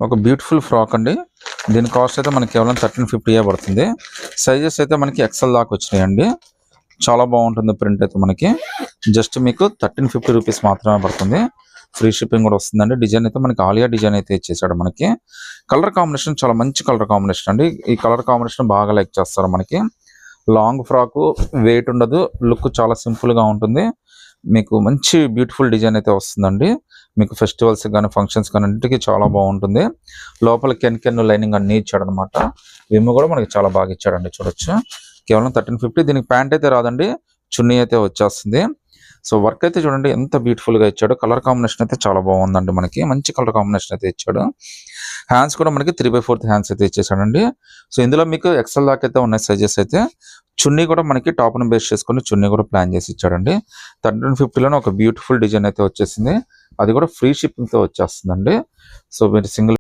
ఒక beautiful frock అండి. దీని కాస్ట్ అయితే మనకి కేవలం 1350 పడుతుంది. సైజెస్ అయితే మనకి ఎక్సెల్ దాకా వచ్చినాయండి. చాలా బాగుంటుంది ప్రింట్ అయితే మనకి. జస్ట్ మీకు 1350 రూపీస్ మాత్రమే పడుతుంది. ఫ్రీ షిప్పింగ్ కూడా వస్తుందండి. డిజైన్ అయితే మనకి ఆలియా డిజైన్ అయితే ఇచ్చేసాడు మనకి. కలర్ కాంబినేషన్ చాలా మంచి కలర్ కాంబినేషన్ అండి. ఈ కలర్ కాంబినేషన్ బాగా లైక్ చేస్తారు మనకి. లాంగ్ ఫ్రాక్, వెయిట్ ఉండదు, లుక్ చాలా సింపుల్ గా ఉంటుంది. మీకు మంచి బ్యూటిఫుల్ డిజైన్ అయితే వస్తుందండి. మీకు ఫెస్టివల్స్ కానీ ఫంక్షన్స్ కానీ అన్నిటికీ చాలా బాగుంటుంది. లోపల కెన్ లైనింగ్ అన్ని ఇచ్చాడు అనమాట. విమ్ కూడా మనకి చాలా బాగా ఇచ్చాడండి, చూడొచ్చు. కేవలం 1350. దీనికి ప్యాంట్ అయితే రాదండి, చున్నీ అయితే వచ్చేస్తుంది. సో వర్క్ అయితే చూడండి ఎంత బ్యూటిఫుల్ గా ఇచ్చాడు. కలర్ కాంబినేషన్ అయితే చాలా బాగుందండి మనకి. మంచి కలర్ కాంబినేషన్ అయితే ఇచ్చాడు. హ్యాండ్స్ కూడా మనకి 3/4 హ్యాండ్స్ అయితే ఇచ్చేసాడండి. సో ఇందులో మీకు ఎక్సెల్ దాకా అయితే ఉన్నాయి సైజెస్ అయితే. చున్నీ కూడా మనకి టాప్ ను బేస్ చేసుకుని చున్నీ కూడా ప్లాన్ చేసి ఇచ్చాడండి. 1350లోనే ఒక బ్యూటిఫుల్ డిజైన్ అయితే వచ్చేసింది. అది కూడా ఫ్రీ షిప్పింగ్ తో వచ్చేస్తుందండి. సో మీరు సింగిల్